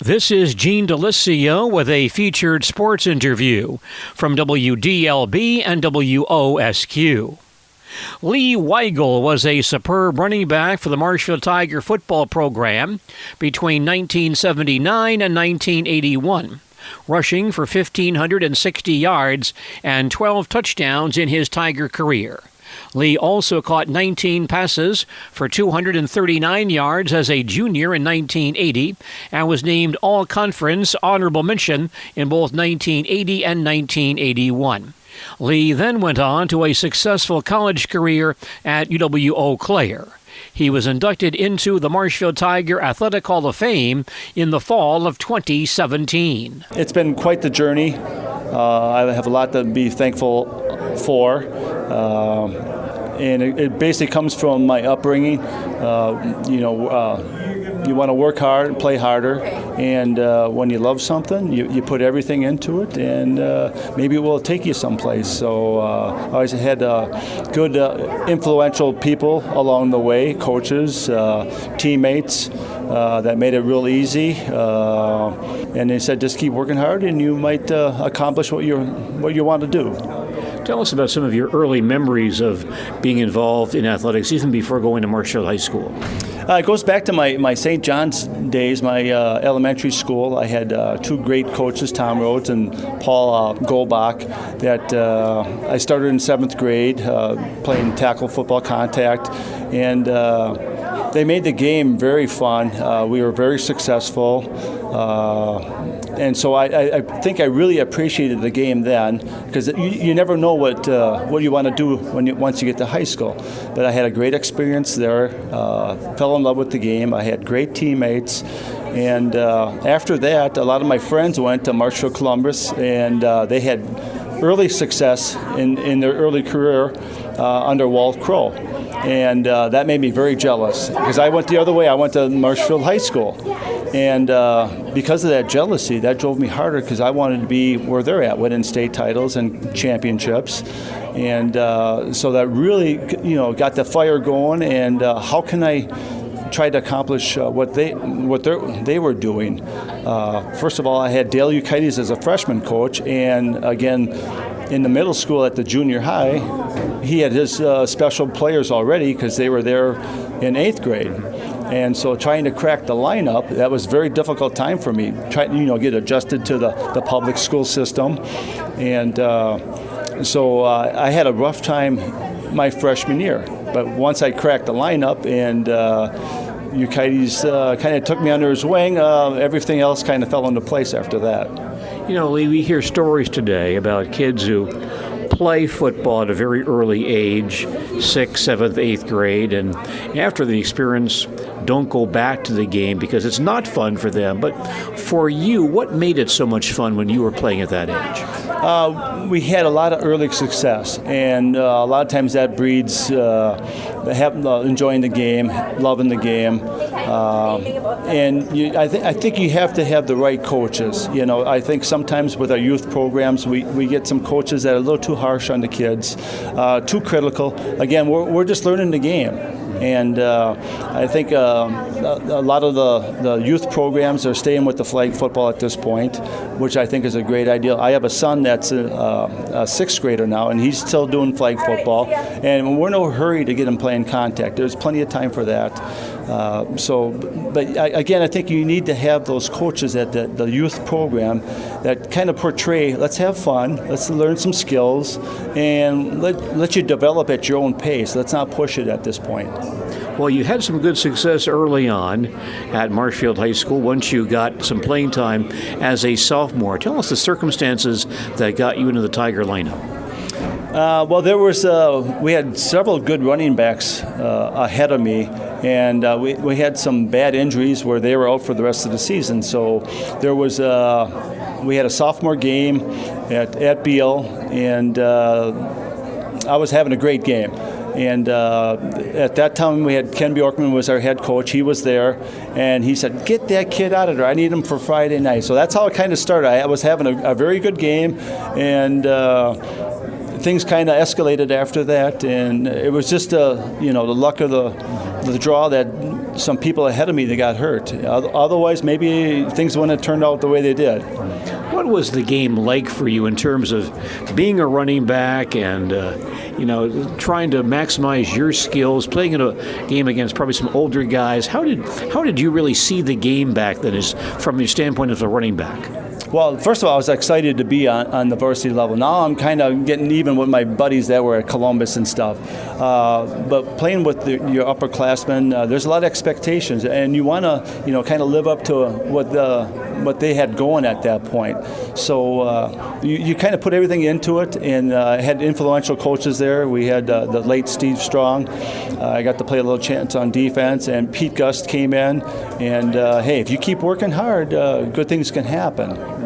This is Gene Delisio with a featured sports interview from WDLB and WOSQ. Lee Weigel was a superb running back for the Marshfield Tiger football program between 1979 and 1981, rushing for 1,560 yards and 12 touchdowns in his Tiger career. Lee also caught 19 passes for 239 yards as a junior in 1980 and was named All-Conference Honorable Mention in both 1980 and 1981. Lee then went on to a successful college career at UW-Eau Claire. He was inducted into the Marshfield Tiger Athletic Hall of Fame in the fall of 2017. It's been quite the journey. I have a lot to be thankful for. And it basically comes from my upbringing. You want to work hard and play harder, and when you love something, you put everything into it, and maybe it will take you someplace. So I always had good, influential people along the way, coaches, teammates, that made it real easy. And they said, just keep working hard, and you might accomplish what you want to do. Tell us about some of your early memories of being involved in athletics, even before going to Marshfield High School. It goes back to my St. John's days, my elementary school. I had two great coaches, Tom Rhodes and Paul Goldbach, that I started in 7th grade playing tackle football contact, and they made the game very fun. We were very successful. And so I think I really appreciated the game then, because you never know what you want to do once you get to high school. But I had a great experience there, fell in love with the game. I had great teammates. And after that, a lot of my friends went to Marshfield Columbus, and they had early success in their early career under Walt Crow. And that made me very jealous, because I went the other way. I went to Marshfield High School. And because of that jealousy, that drove me harder, because I wanted to be where they're at, winning state titles and championships. And so that really, got the fire going. And how can I try to accomplish what they were doing? First of all, I had Dale Euchites as a freshman coach, and again, in the middle school at the junior high, he had his special players already, because they were there in 8th grade. And so trying to crack the lineup, that was a very difficult time for me. Trying to, get adjusted to the public school system. And so I had a rough time my freshman year. But once I cracked the lineup and Euchites kind of took me under his wing, everything else kind of fell into place after that. Lee, we hear stories today about kids who play football at a very early age, 6th, 7th, 8th grade, and after the experience don't go back to the game because it's not fun for them. But for you, what made it so much fun when you were playing at that age? We had a lot of early success, and a lot of times that breeds enjoying the game, loving the game. And I think you have to have the right coaches. I think sometimes with our youth programs, we get some coaches that are a little too harsh on the kids, too critical. Again, we're just learning the game. And I think a lot of the youth programs are staying with the flag football at this point, which I think is a great idea. I have a son that's a 6th grader now, and he's still doing flag football. And we're in no hurry to get him playing contact. There's plenty of time for that. But I think you need to have those coaches at the youth program that kind of portray, let's have fun, let's learn some skills, and let you develop at your own pace. Let's not push it at this point. Well, you had some good success early on at Marshfield High School once you got some playing time as a sophomore. Tell us the circumstances that got you into the Tiger lineup. Well, we had several good running backs ahead of me, and we had some bad injuries where they were out for the rest of the season. So we had a sophomore game at Beale, and I was having a great game. And at that time, we had Ken Bjorkman was our head coach. He was there, and he said, "Get that kid out of there. I need him for Friday night." So that's how it kind of started. I was having a very good game, and things kind of escalated after that. And it was just the luck of the draw that some people ahead of me that got hurt. Otherwise, maybe things wouldn't have turned out the way they did. What was the game like for you in terms of being a running back and trying to maximize your skills, playing in a game against probably some older guys? How did you really see the game back then, is from your standpoint as a running back? Well, first of all, I was excited to be on the varsity level. Now I'm kind of getting even with my buddies that were at Columbus and stuff. But playing with your upperclassmen, there's a lot of expectations, and you want to, kind of live up to what they had going at that point. So you kind of put everything into it, and had influential coaches there. We had the late Steve Strong. I got to play a little chance on defense, and Pete Gust came in. And hey, if you keep working hard, good things can happen.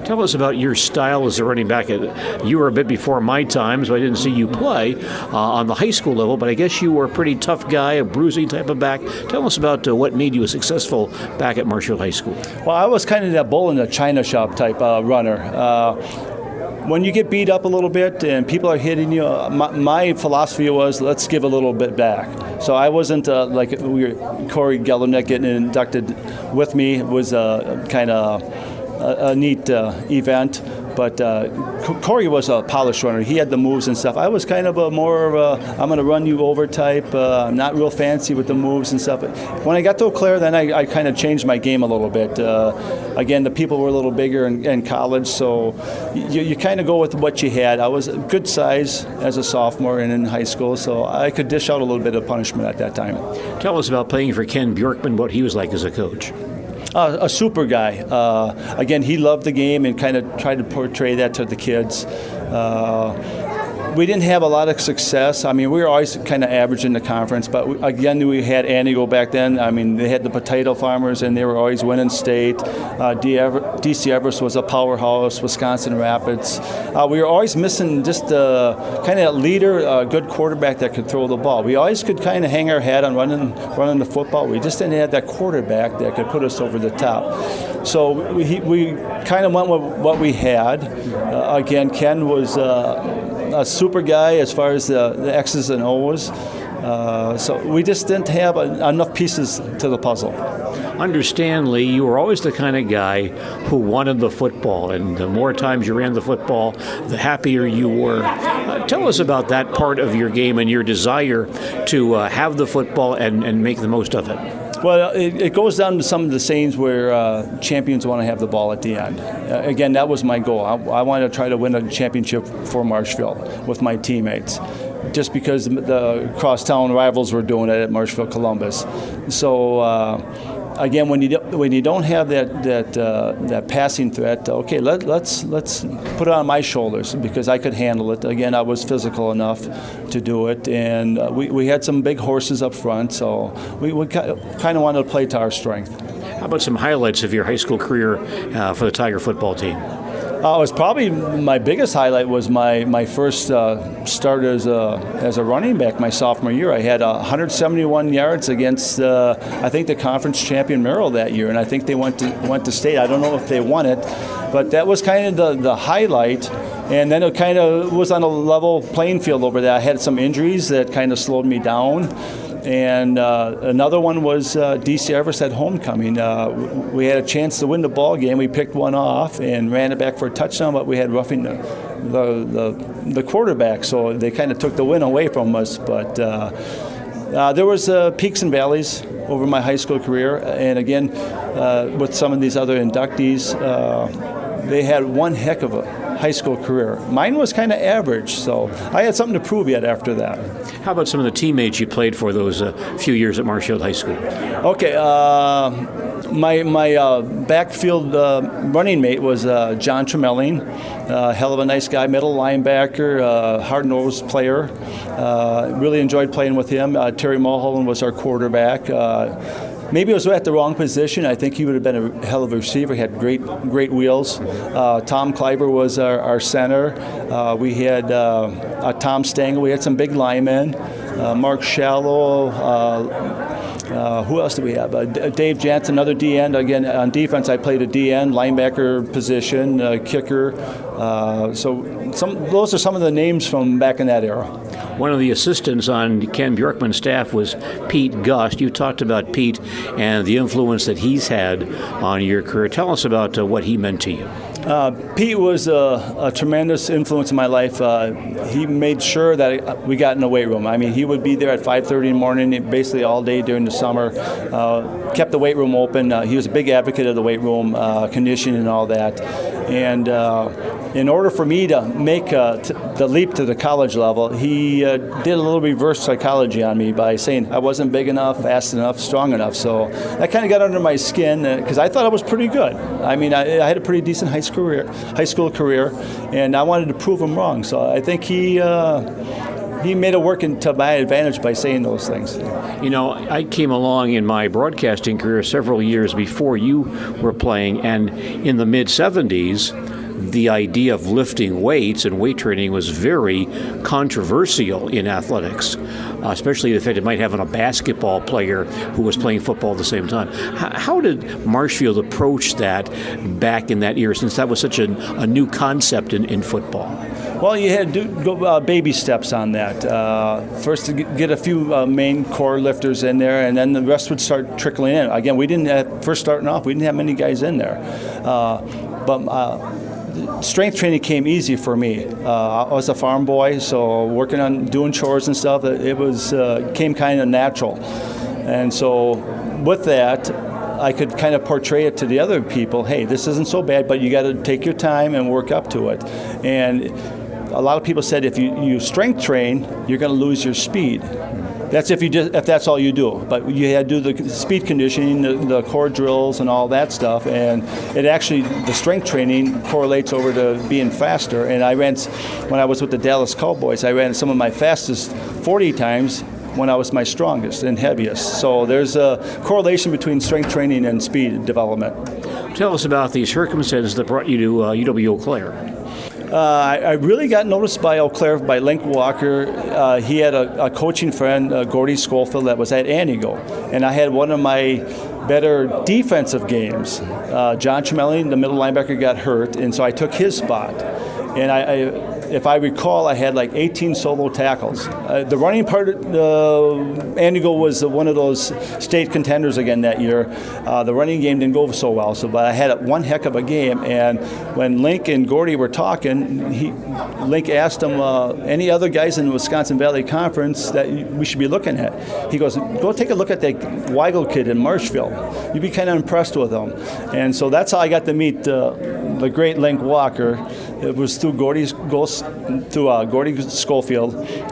Tell us about your style as a running back. You were a bit before my time, so I didn't see you play on the high school level, but I guess you were a pretty tough guy, a bruising type of back. Tell us about what made you a successful back at Marshfield High School. Well, I was kind of that bull in the china shop type runner. When you get beat up a little bit and people are hitting you, my philosophy was, let's give a little bit back. So I wasn't like Corey Gellernick getting inducted with me. It was kind of a neat event, but Corey was a polished runner. He had the moves and stuff. I was kind of more of a I'm going to run you over type. I'm not real fancy with the moves and stuff. But when I got to Eau Claire, then I kind of changed my game a little bit. Again, the people were a little bigger in college, so you kind of go with what you had. I was a good size as a sophomore and in high school, so I could dish out a little bit of punishment at that time. Tell us about playing for Ken Bjorkman, what he was like as a coach. A super guy. Again, he loved the game and kind of tried to portray that to the kids. We didn't have a lot of success. I mean, we were always kind of average in the conference, but we had Antigo back then. I mean, they had the potato farmers, and they were always winning state. DC Everest was a powerhouse, Wisconsin Rapids. We were always missing just kind of that leader, a good quarterback that could throw the ball. We always could kind of hang our hat on running the football. We just didn't have that quarterback that could put us over the top. So we kind of went with what we had. Again, Ken was a super guy as far as the X's and O's. So we just didn't have enough pieces to the puzzle. Understand, Lee, you were always the kind of guy who wanted the football, and the more times you ran the football, the happier you were. Tell us about that part of your game and your desire to have the football and make the most of it. Well, it goes down to some of the sayings where champions want to have the ball at the end. Again, that was my goal. I wanted to try to win a championship for Marshfield with my teammates, just because the crosstown rivals were doing it at Marshfield Columbus. So again, when you don't have that passing threat, okay, let's put it on my shoulders because I could handle it. Again, I was physical enough to do it, and we had some big horses up front, so we kind of wanted to play to our strength. How about some highlights of your high school career for the Tiger football team? It was probably my biggest highlight was my first start as a running back my sophomore year. I had 171 yards against I think the conference champion Merrill that year, and I think they went to state. I don't know if they won it, but that was kind of the highlight. And then it kind of was on a level playing field over there. I had some injuries that kind of slowed me down. And another one was DC Everest at homecoming. We had a chance to win the ball game. We picked one off and ran it back for a touchdown, but we had roughing the quarterback, so they kind of took the win away from us. But there was peaks and valleys over my high school career, and again, with some of these other inductees, they had one heck of a high school career. Mine was kind of average, so I had something to prove yet after that. How about some of the teammates you played for those few years at Marshfield High School? Okay, my backfield running mate was John Tremelling, hell of a nice guy, middle linebacker, hard-nosed player. Really enjoyed playing with him. Terry Mulholland was our quarterback. Maybe it was at the wrong position. I think he would have been a hell of a receiver. He had great wheels. Tom Cliver was our center. We had Tom Stengel. We had some big linemen. Mark Shallow, Who else do we have? Dave Jansen, another D end. Again, on defense, I played a D end, linebacker position, kicker. Those are some of the names from back in that era. One of the assistants on Ken Bjorkman's staff was Pete Gust. You talked about Pete and the influence that he's had on your career. Tell us about what he meant to you. Pete was a tremendous influence in my life. He made sure that we got in the weight room. I mean, he would be there at 5:30 in the morning, basically all day during the summer. Kept the weight room open. He was a big advocate of the weight room, conditioning and all that. And in order for me to make the leap to the college level, he did a little reverse psychology on me by saying I wasn't big enough, fast enough, strong enough. So that kind of got under my skin because I thought I was pretty good. I mean, I had a pretty decent high school career, and I wanted to prove him wrong. So I think he made it work to my advantage by saying those things. You know, I came along in my broadcasting career several years before you were playing, and in the mid-'70s, the idea of lifting weights and weight training was very controversial in athletics, especially the fact it might have a basketball player who was playing football at the same time. How did Marshfield approach that back in that era, since that was such a new concept in football? Well, you had to go baby steps on that. First, to get a few main core lifters in there, and then the rest would start trickling in. Again, we didn't have, first starting off, we didn't have many guys in there. But strength training came easy for me. I was a farm boy, so working on doing chores and stuff, it was came kind of natural. And so with that, I could kind of portray it to the other people, hey, this isn't so bad, but you got to take your time and work up to it. And a lot of people said if you strength train, you're going to lose your speed. That's if that's all you do. But you had to do the speed conditioning, the core drills, and all that stuff. And it actually, the strength training correlates over to being faster. And when I was with the Dallas Cowboys, I ran some of my fastest 40 times when I was my strongest and heaviest. So there's a correlation between strength training and speed development. Tell us about the circumstances that brought you to UW-Eau Claire. I really got noticed by Eau Claire by Link Walker. He had a coaching friend, Gordy Schofield, that was at Antigo. And I had one of my better defensive games. John Chimelli, the middle linebacker, got hurt, and so I took his spot. And if I recall, I had like 18 solo tackles. The running part, Antigo was one of those state contenders again that year. The running game didn't go so well, but I had one heck of a game. And when Link and Gordy were talking, Link asked him, any other guys in the Wisconsin Valley Conference that we should be looking at? He goes, go take a look at that Weigel kid in Marshfield. You'd be kind of impressed with him. And so that's how I got to meet the great Link Walker. It was through Gordy Schofield,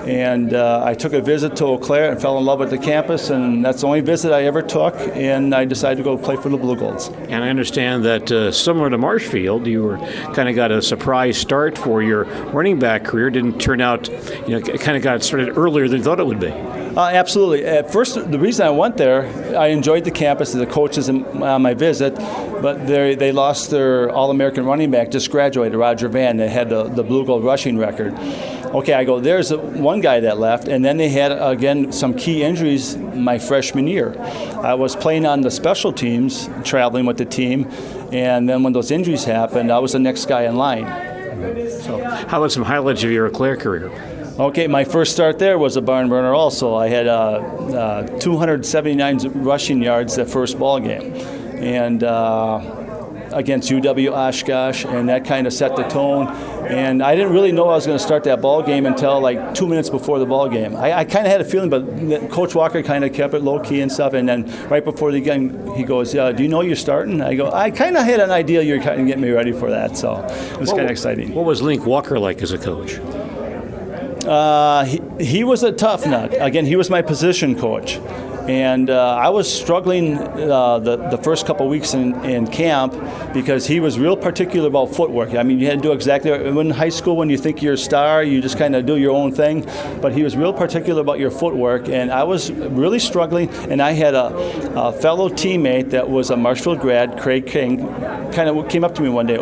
and I took a visit to Eau Claire and fell in love with the campus, and that's the only visit I ever took, and I decided to go play for the Blue Golds. And I understand that similar to Marshfield, you kind of got a surprise start for your running back career. Didn't turn out, kind of got started earlier than you thought it would be. Absolutely. At first, the reason I went there, I enjoyed the campus and the coaches on my visit, but they lost their All-American running back, just graduated, Roger Van. They had the Blue Gold rushing record. Okay, I go, there's one guy that left, and then they had, again, some key injuries my freshman year. I was playing on the special teams, traveling with the team, and then when those injuries happened, I was the next guy in line. So, how about some highlights of your Eau Claire career? Okay, my first start there was a barn burner also. I had 279 rushing yards that first ball game. And against UW Oshkosh, and that kind of set the tone. And I didn't really know I was going to start that ball game until like 2 minutes before the ball game. I kind of had a feeling, but Coach Walker kind of kept it low-key and stuff. And then right before the game, he goes, do you know you're starting? I go, I kind of had an idea you're kind of getting me ready for that. So it was kind of exciting. What was Link Walker like as a coach? He was a tough nut. Again, he was my position coach. And I was struggling the first couple of weeks in camp because he was real particular about footwork. I mean, you had to do exactly, in high school when you think you're a star, you just kind of do your own thing. But he was real particular about your footwork, and I was really struggling. And I had a fellow teammate that was a Marshfield grad, Craig King, kind of came up to me one day.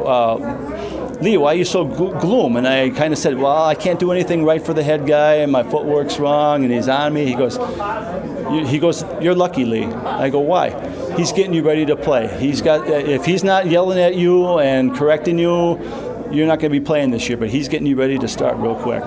Lee, why are you so gloom? And I kind of said, well, I can't do anything right for the head guy, and my footwork's wrong, and he's on me. He goes, He goes, "You're lucky, Lee." I go, "Why?" He's getting you ready to play. If he's not yelling at you and correcting you, you're not going to be playing this year, but he's getting you ready to start real quick.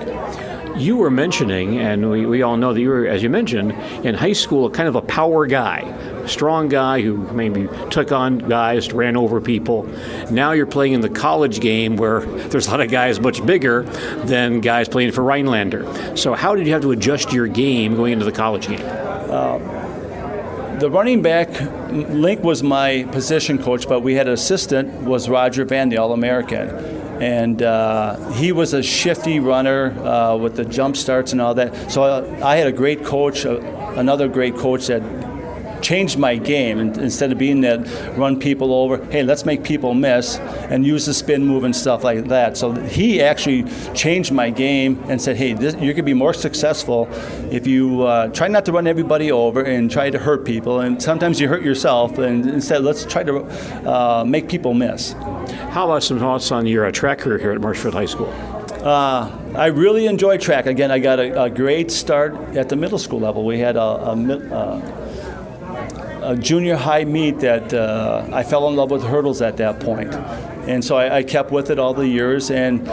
You were mentioning, and we all know that you were, as you mentioned, in high school, kind of a power guy, strong guy who maybe took on guys, ran over people. Now you're playing in the college game where there's a lot of guys much bigger than guys playing for Rhinelander. So how did you have to adjust your game going into the college game? The running back, Link was my position coach, but we had an assistant, was Roger Van, the All-American. And he was a shifty runner with the jump starts and all that. So I had a great coach, another great coach that changed my game. And instead of being that run people over, hey, let's make people miss and use the spin move and stuff like that. So he actually changed my game and said, hey, you could be more successful if you try not to run everybody over and try to hurt people. And sometimes you hurt yourself. And instead, let's try to make people miss. How about some thoughts on your track career here at Marshfield High School? I really enjoy track. Again, I got a great start at the middle school level. We had a junior high meet that I fell in love with hurdles at that point. And so I kept with it all the years. And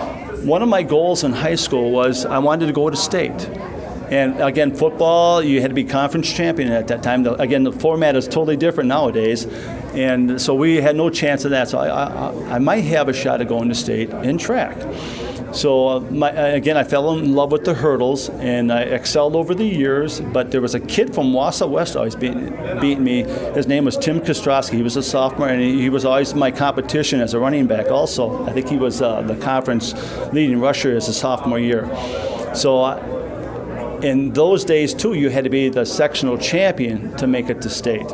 one of my goals in high school was I wanted to go to state. And again, football, you had to be conference champion at that time. Again, the format is totally different nowadays. And so we had no chance of that. So I might have a shot at going to state in track. So again, I fell in love with the hurdles, and I excelled over the years. But there was a kid from Wausau West always beating me. His name was Tim Kostrowski. He was a sophomore, and he was always my competition as a running back also. I think he was the conference leading rusher as a sophomore year. So in those days, too, you had to be the sectional champion to make it to state.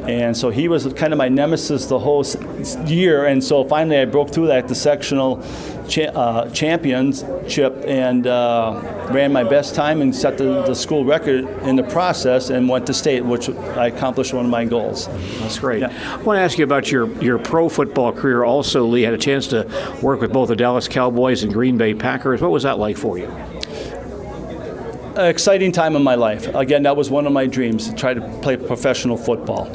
And so he was kind of my nemesis the whole year. And so finally I broke through that, the sectional championship, and ran my best time and set the school record in the process and went to state, which I accomplished one of my goals. That's great. Yeah. I want to ask you about your pro football career also, Lee. Had a chance to work with both the Dallas Cowboys and Green Bay Packers. What was that like for you? Exciting time in my life. Again, that was one of my dreams, to try to play professional football.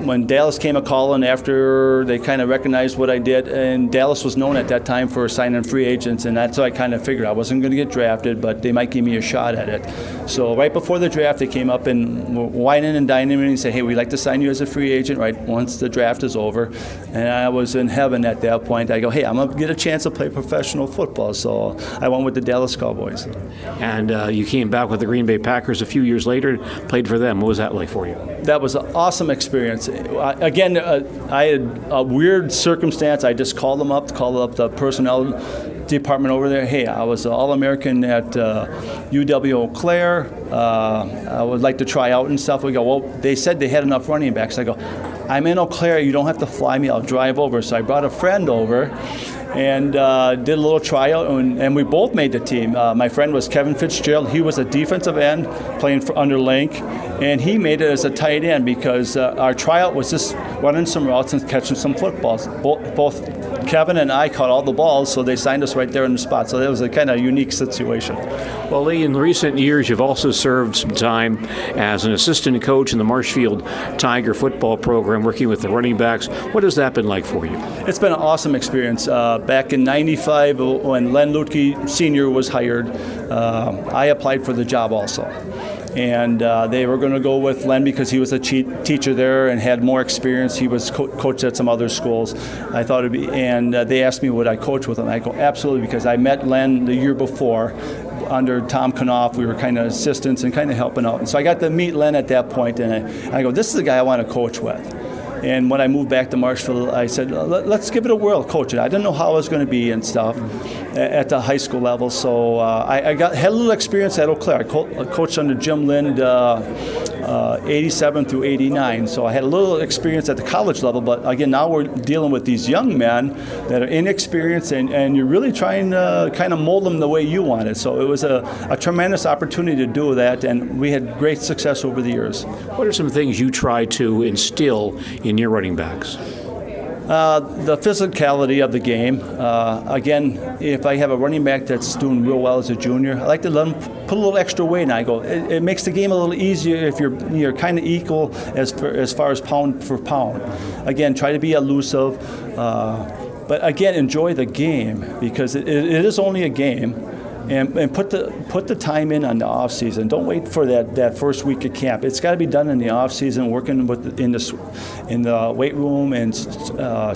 When Dallas came a-calling after they kind of recognized what I did, and Dallas was known at that time for signing free agents, and that's what I kind of figured. I wasn't going to get drafted, but they might give me a shot at it. So right before the draft, they came up and were whining and dining me and said, hey, we'd like to sign you as a free agent right once the draft is over. And I was in heaven at that point. I go, hey, I'm going to get a chance to play professional football. So I went with the Dallas Cowboys. And you came back with the Green Bay Packers a few years later, played for them. What was that like for you? That was an awesome experience. Again, I had a weird circumstance. I just called up the personnel department over there. Hey, I was an All-American at UW Eau Claire. I would like to try out and stuff. We go, well, they said they had enough running backs. I go, I'm in Eau Claire. You don't have to fly me. I'll drive over. So I brought a friend over and did a little tryout, and we both made the team. My friend was Kevin Fitzgerald. He was a defensive end playing under Link, and he made it as a tight end because our tryout was just running some routes and catching some footballs. Both Kevin and I caught all the balls, so they signed us right there in the spot. So that was a kind of unique situation. Well, Lee, in recent years, you've also served some time as an assistant coach in the Marshfield Tiger football program, working with the running backs. What has that been like for you? It's been an awesome experience. Back in '95, when Len Lutke Sr. was hired, I applied for the job also. And they were going to go with Len because he was a teacher there and had more experience. He was coached at some other schools. I thought it'd be, and they asked me would I coach with him. I go absolutely, because I met Len the year before under Tom Knopf. We were kind of assistants and kind of helping out. And so I got to meet Len at that point, and I go, this is the guy I want to coach with. And when I moved back to Marshfield, I said, let's give it a whirl, coach it. I didn't know how I was going to be and stuff at the high school level. So I had a little experience at Eau Claire. I coached under Jim Lind 87 through 89. So I had a little experience at the college level. But again, now we're dealing with these young men that are inexperienced, and you're really trying to kind of mold them the way you want it. So it was a tremendous opportunity to do that, and we had great success over the years. What are some things you try to instill in your running backs? The physicality of the game. Again, if I have a running back that's doing real well as a junior, I like to let him put a little extra weight in. I go, it makes the game a little easier if you're kind of equal as far as pound for pound. Again, try to be elusive, but again, enjoy the game because it is only a game. And put the time in on the off season. Don't wait for that first week of camp. It's got to be done in the off season, working in the weight room and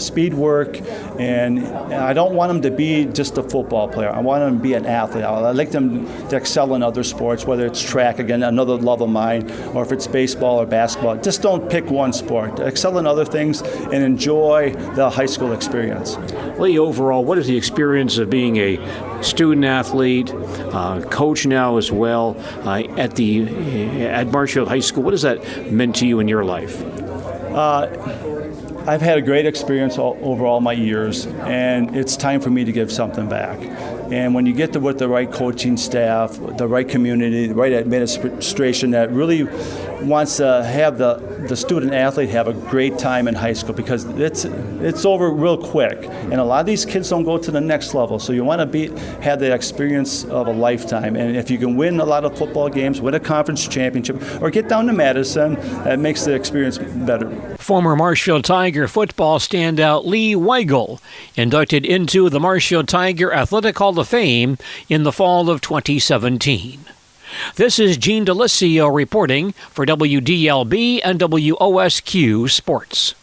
speed work. And I don't want them to be just a football player. I want them to be an athlete. I like them to excel in other sports, whether it's track, again, another love of mine, or if it's baseball or basketball. Just don't pick one sport. Excel in other things and enjoy the high school experience. Lee, overall, what is the experience of being a student athlete, coach now as well, at Marshfield High School? What has that meant to you in your life? I've had a great experience over all my years, and it's time for me to give something back. And when you get with the right coaching staff, the right community, the right administration that really wants to have the student athlete have a great time in high school, because it's over real quick, and a lot of these kids don't go to the next level. So you want to have the experience of a lifetime, and if you can win a lot of football games, win a conference championship, or get down to Madison, that makes the experience better. Former Marshfield Tiger football standout Lee Weigel inducted into the Marshfield Tiger Athletic Hall of Fame in the fall of 2017. This is Gene DeLisio reporting for WDLB and WOSQ Sports.